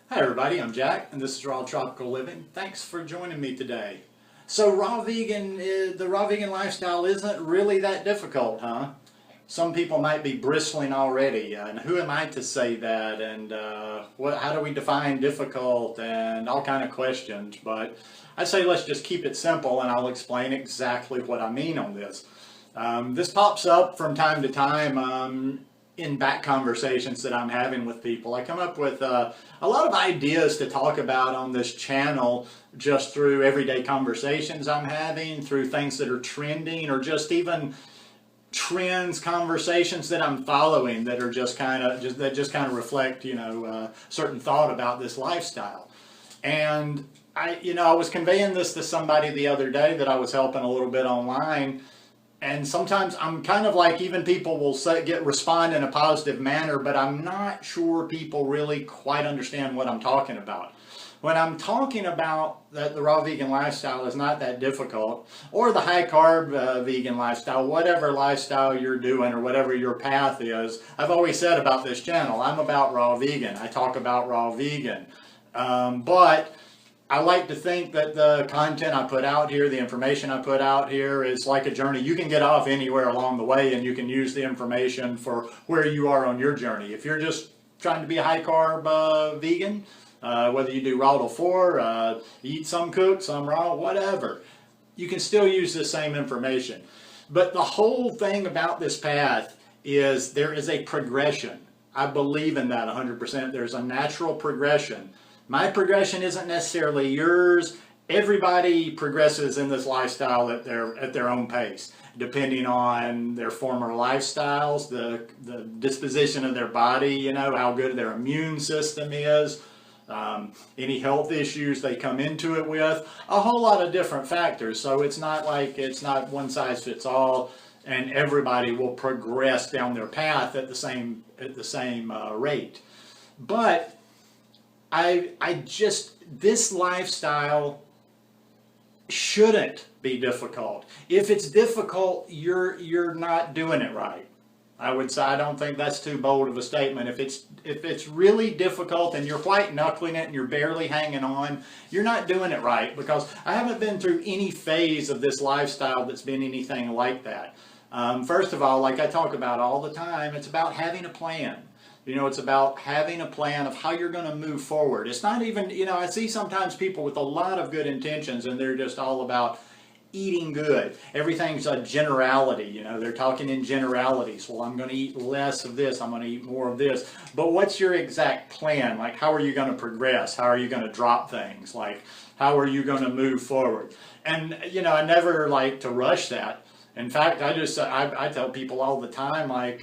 Hi everybody, I'm Jack, and this is Raw Tropical Living. Thanks for joining me today. So the raw vegan lifestyle isn't really that difficult, huh? Some people might be bristling already, and who am I to say that, and how do we define difficult, and all kind of questions. But I say let's just keep it simple, and I'll explain exactly what I mean on this. This pops up from time to time in back conversations that I'm having with people. I come up with a lot of ideas to talk about on this channel just through everyday conversations I'm having, through things that are trending, or just even trends, conversations that I'm following that are just kind of reflect, certain thought about this lifestyle. And I was conveying this to somebody the other day that I was helping a little bit online. And sometimes I'm kind of like, even people will respond in a positive manner, but I'm not sure people really quite understand what I'm talking about. When I'm talking about that the raw vegan lifestyle is not that difficult, or the high carb vegan lifestyle, whatever lifestyle you're doing or whatever your path is, I've always said about this channel, I'm about raw vegan. I talk about raw vegan. But I like to think that the content I put out here, the information I put out here is like a journey. You can get off anywhere along the way and you can use the information for where you are on your journey. If you're just trying to be a high carb vegan, whether you do raw to four, eat some cooked, some raw, whatever, you can still use the same information. But the whole thing about this path is there is a progression. I believe in that 100%. There's a natural progression. My progression isn't necessarily yours. Everybody progresses in this lifestyle at their own pace, depending on their former lifestyles, the disposition of their body, how good their immune system is, any health issues they come into it with, a whole lot of different factors. So it's not one size fits all, and everybody will progress down their path at the same rate. But this lifestyle shouldn't be difficult. If it's difficult, you're not doing it right. I would say, I don't think that's too bold of a statement. If it's really difficult and you're white knuckling it and you're barely hanging on, you're not doing it right, because I haven't been through any phase of this lifestyle that's been anything like that. First of all, like I talk about all the time, it's about having a plan. It's about having a plan of how you're going to move forward. It's not even, I see sometimes people with a lot of good intentions and they're just all about eating good. Everything's a generality, they're talking in generalities. Well, I'm going to eat less of this, I'm going to eat more of this. But what's your exact plan? Like, how are you going to progress? How are you going to drop things? Like, how are you going to move forward? And, I never like to rush that. In fact, I tell people all the time, like,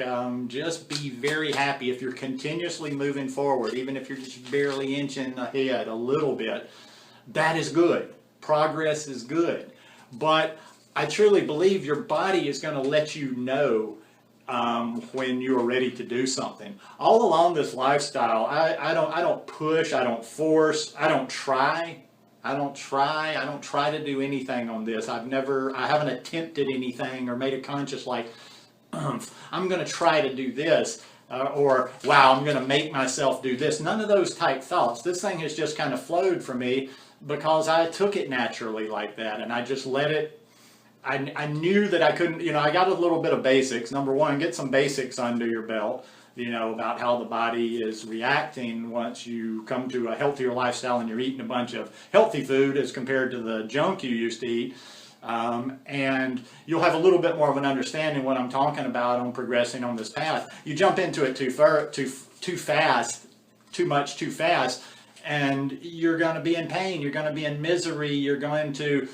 just be very happy if you're continuously moving forward, even if you're just barely inching ahead a little bit. That is good. Progress is good. But I truly believe your body is going to let you know when you're ready to do something. All along this lifestyle, I don't push, I don't force, I don't try to do anything on this. I haven't attempted anything or made a conscious I'm going to try to do this, or wow, I'm going to make myself do this. None of those type thoughts. This thing has just kind of flowed for me because I took it naturally like that, and I just let it. I knew that I couldn't, I got a little bit of basics. Number one, get some basics under your belt, about how the body is reacting once you come to a healthier lifestyle and you're eating a bunch of healthy food as compared to the junk you used to eat. And you'll have a little bit more of an understanding what I'm talking about on progressing on this path. You jump into it too fast, and you're going to be in pain, you're going to be in misery, you're going to,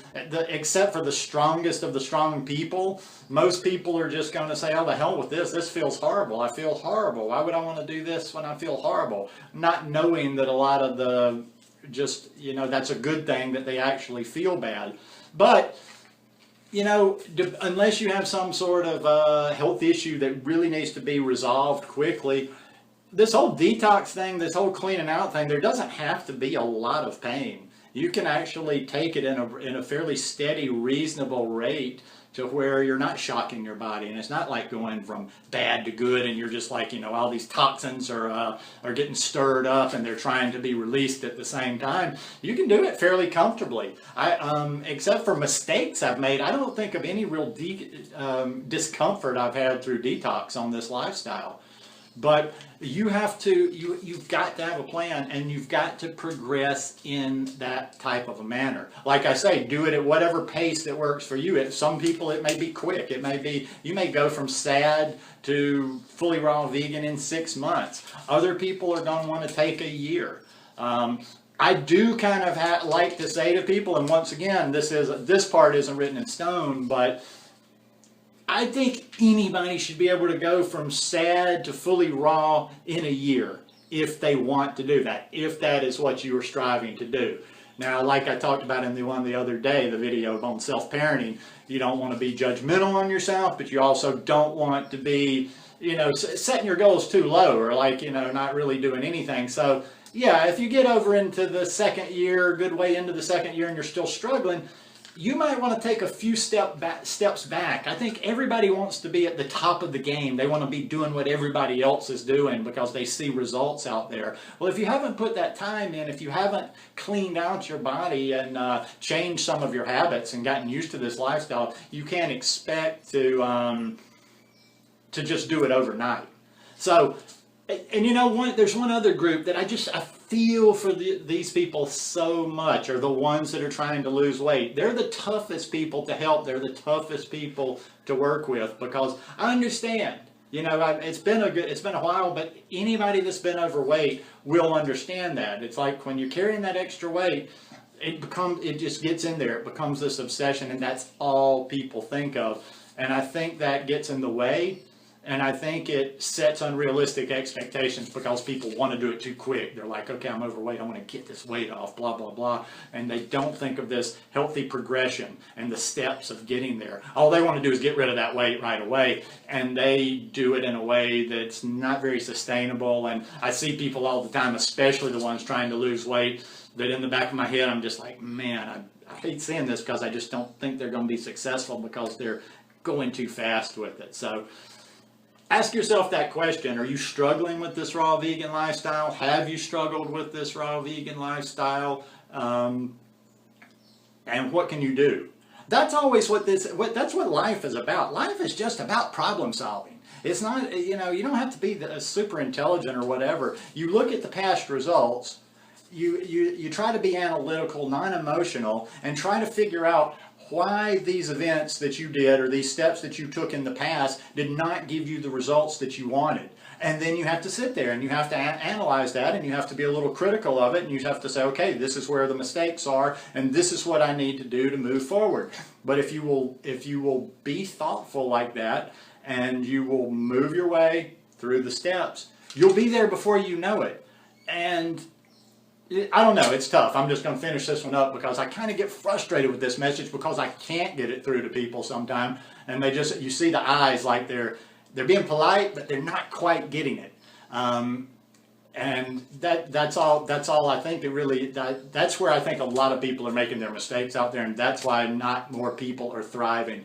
except for the strongest of the strong people, most people are just going to say, oh, the hell with this feels horrible, I feel horrible, why would I want to do this when I feel horrible? Not knowing that a lot of that's a good thing that they actually feel bad. But, unless you have some sort of health issue that really needs to be resolved quickly, this whole detox thing, this whole cleaning out thing, there doesn't have to be a lot of pain. You can actually take it in a fairly steady, reasonable rate to where you're not shocking your body, and it's not like going from bad to good and you're just like, you know, all these toxins are getting stirred up and they're trying to be released at the same time. You can do it fairly comfortably. Except for mistakes I've made, I don't think of any real discomfort I've had through detox on this lifestyle. But you've got to have a plan, and you've got to progress in that type of a manner. Like I say, do it at whatever pace that works for you. Some people, it may be quick. It may be, you may go from sad to fully raw vegan in 6 months. Other people are going to want to take a year. I do kind of like to say to people, and once again, this part isn't written in stone, but I think anybody should be able to go from sad to fully raw in a year if they want to do that, if that is what you are striving to do. Now, like I talked about in the one the other day, the video on self-parenting, you don't want to be judgmental on yourself, but you also don't want to be, you know, setting your goals too low or like, you know, not really doing anything. So, yeah, if you get over into the second year, good way into the second year, and you're still struggling, you might want to take a few steps back. I think everybody wants to be at the top of the game. They want to be doing what everybody else is doing because they see results out there. Well, if you haven't put that time in, if you haven't cleaned out your body and changed some of your habits and gotten used to this lifestyle, you can't expect to just do it overnight. So, and you know, there's one other group that I feel for these people so much, are the ones that are trying to lose weight. They're the toughest people to help. They're the toughest people to work with, because I understand, you know, it's been a while, but anybody that's been overweight will understand that. It's like when you're carrying that extra weight, it just gets in there. It becomes this obsession, and that's all people think of. And I think that gets in the way. And I think it sets unrealistic expectations because people want to do it too quick. They're like, okay, I'm overweight, I want to get this weight off, blah, blah, blah. And they don't think of this healthy progression and the steps of getting there. All they want to do is get rid of that weight right away. And they do it in a way that's not very sustainable. And I see people all the time, especially the ones trying to lose weight, that in the back of my head, I'm just like, man, I hate seeing this because I just don't think they're going to be successful because they're going too fast with it. So, ask yourself that question. Are you struggling with this raw vegan lifestyle? Have you struggled with this raw vegan lifestyle? And what can you do? That's always that's what life is about. Life is just about problem solving. It's not, you know, you don't have to be super intelligent or whatever. You look at the past results, you try to be analytical, non-emotional, and try to figure out why these events that you did or these steps that you took in the past did not give you the results that you wanted. And then you have to sit there and you have to analyze that, and you have to be a little critical of it, and you have to say, okay, this is where the mistakes are, and this is what I need to do to move forward. But if you will be thoughtful like that, and you will move your way through the steps, you'll be there before you know it. And I don't know, it's tough. I'm just going to finish this one up because I kind of get frustrated with this message because I can't get it through to people sometimes, and you see the eyes like they're being polite, but they're not quite getting it. And that's all I think that's where I think a lot of people are making their mistakes out there, and that's why not more people are thriving.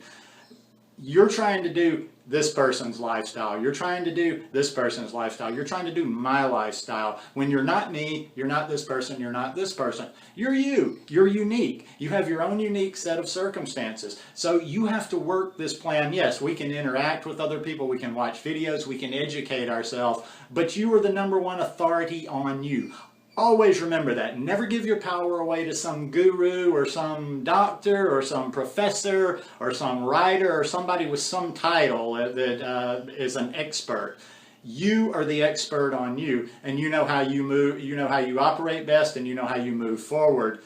You're trying to do this person's lifestyle. You're trying to do this person's lifestyle. You're trying to do my lifestyle. When you're not me, you're not this person, you're not this person. You're you. You're unique. You have your own unique set of circumstances. So you have to work this plan. Yes, we can interact with other people. We can watch videos. We can educate ourselves. But you are the #1 authority on you. Always remember that. Never give your power away to some guru or some doctor or some professor or some writer or somebody with some title that is an expert. You are the expert on you, and you know how you move, you know how you operate best, and you know how you move forward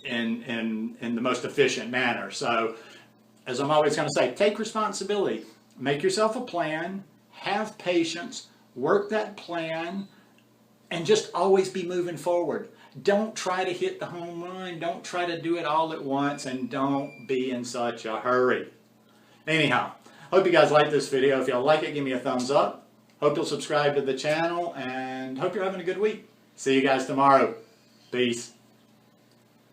in the most efficient manner. So, as I'm always going to say, take responsibility. Make yourself a plan, have patience, work that plan, and just always be moving forward. Don't try to hit the home run. Don't try to do it all at once, and don't be in such a hurry. Anyhow, hope you guys like this video. If y'all like it, give me a thumbs up. Hope you'll subscribe to the channel, and hope you're having a good week. See you guys tomorrow. Peace.